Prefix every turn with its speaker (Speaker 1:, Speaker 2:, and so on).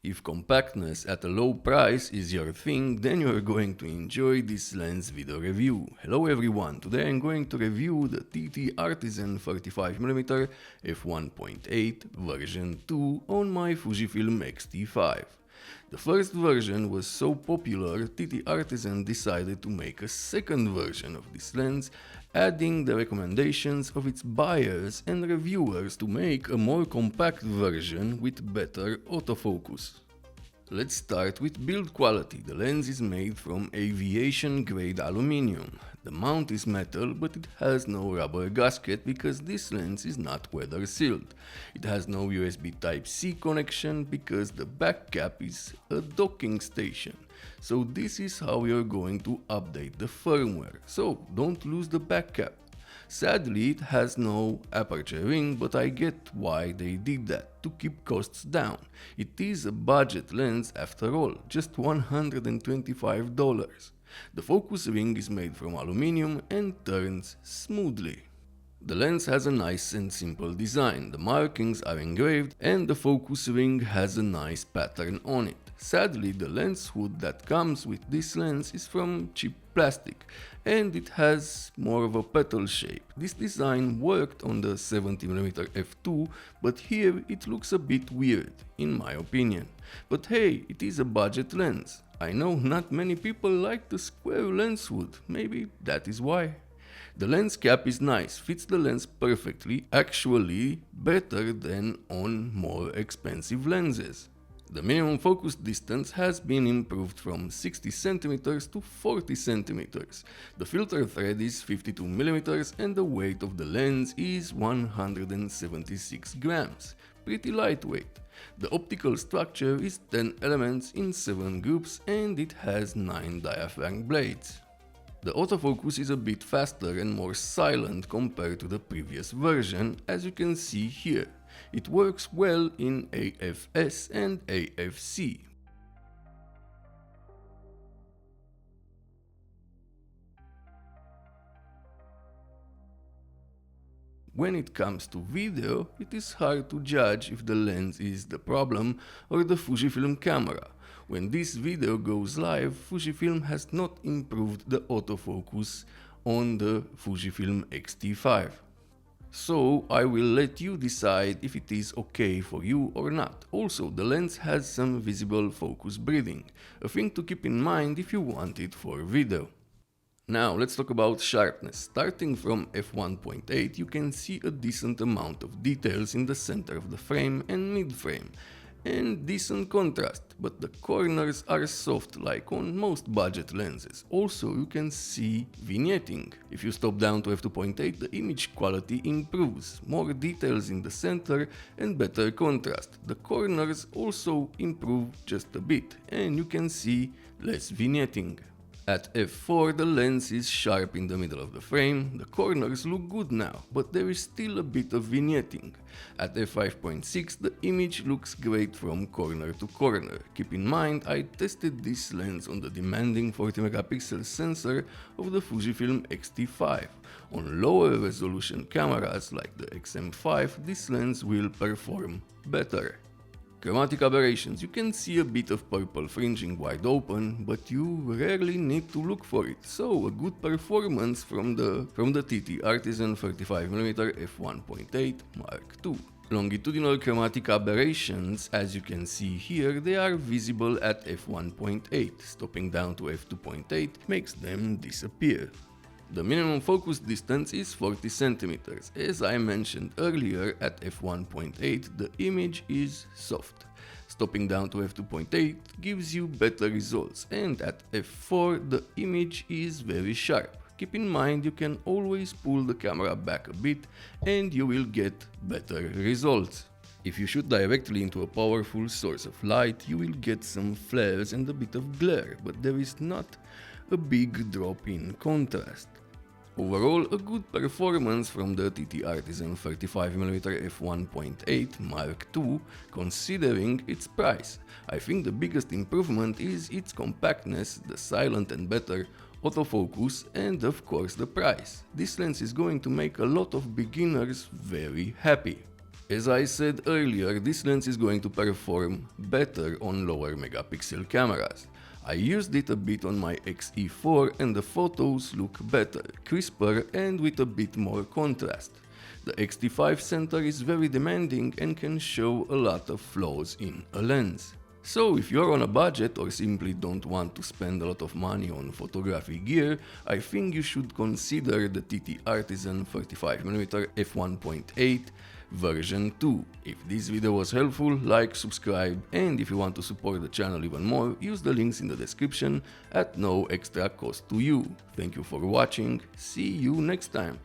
Speaker 1: If compactness at a low price is your thing, then you are going to enjoy this lens video review. Hello everyone, today I'm going to review the TTArtisan 35mm f1.8 version 2 on my Fujifilm X-T5. The first version was so popular, TTArtisan decided to make a second version of this lens, adding the recommendations of its buyers and reviewers to make a more compact version with better autofocus. Let's start with build quality. The lens is made from aviation grade aluminum. The mount is metal, but it has no rubber gasket because this lens is not weather sealed. It has no USB Type-C connection because the back cap is a docking station. So this is how you're going to update the firmware, so don't lose the back cap. Sadly, it has no aperture ring, but I get why they did that, to keep costs down. It is a budget lens after all, just $125. The focus ring is made from aluminum and turns smoothly. The lens has a nice and simple design, the markings are engraved and the focus ring has a nice pattern on it. Sadly, the lens hood that comes with this lens is from cheap plastic and it has more of a petal shape. This design worked on the 70mm f2, but here it looks a bit weird, in my opinion. But hey, it is a budget lens. I know not many people like the square lens hood, maybe that is why. The lens cap is nice, fits the lens perfectly, actually better than on more expensive lenses. The minimum focus distance has been improved from 60 cm to 40 cm. The filter thread is 52mm and the weight of the lens is 176 grams, pretty lightweight. The optical structure is 10 elements in 7 groups and it has 9 diaphragm blades. The autofocus is a bit faster and more silent compared to the previous version, as you can see here. It works well in AFS and AFC. When it comes to video, it is hard to judge if the lens is the problem or the Fujifilm camera. When this video goes live, Fujifilm has not improved the autofocus on the Fujifilm X-T5. So I will let you decide if it is okay for you or not. Also, the lens has some visible focus breathing, a thing to keep in mind if you want it for video. Now let's talk about sharpness. Starting from f1.8 you can see a decent amount of details in the center of the frame and mid-frame, and decent contrast, but the corners are soft like on most budget lenses. Also you can see vignetting. If you stop down to f2.8 the image quality improves, more details in the center and better contrast. The corners also improve just a bit and you can see less vignetting. At f4 the lens is sharp in the middle of the frame, the corners look good now, but there is still a bit of vignetting. At f5.6 the image looks great from corner to corner. Keep in mind I tested this lens on the demanding 40 megapixel sensor of the Fujifilm X-T5. On lower resolution cameras like the XM5 this lens will perform better. Chromatic aberrations. You can see a bit of purple fringing wide open, but you rarely need to look for it, so a good performance from the TTArtisan 35mm f1.8 Mark II. Longitudinal chromatic aberrations, as you can see here, they are visible at f1.8. Stopping down to f2.8 makes them disappear. The minimum focus distance is 40 cm. As I mentioned earlier, at f1.8 the image is soft. Stopping down to f2.8 gives you better results, and at f4 the image is very sharp. Keep in mind you can always pull the camera back a bit and you will get better results. If you shoot directly into a powerful source of light you will get some flares and a bit of glare, but there is not a big drop in contrast. Overall, a good performance from the TTArtisan 35mm f1.8 Mark II considering its price. I think the biggest improvement is its compactness, the silent and better autofocus and of course the price. This lens is going to make a lot of beginners very happy. As I said earlier, this lens is going to perform better on lower megapixel cameras. I used it a bit on my X-T5 and the photos look better, crisper and with a bit more contrast. The X-T5 sensor is very demanding and can show a lot of flaws in a lens. So if you're on a budget or simply don't want to spend a lot of money on photography gear, I think you should consider the TTArtisan 35mm f1.8 version 2. If this video was helpful, like, subscribe, and if you want to support the channel even more, use the links in the description at no extra cost to you. Thank you for watching, see you next time.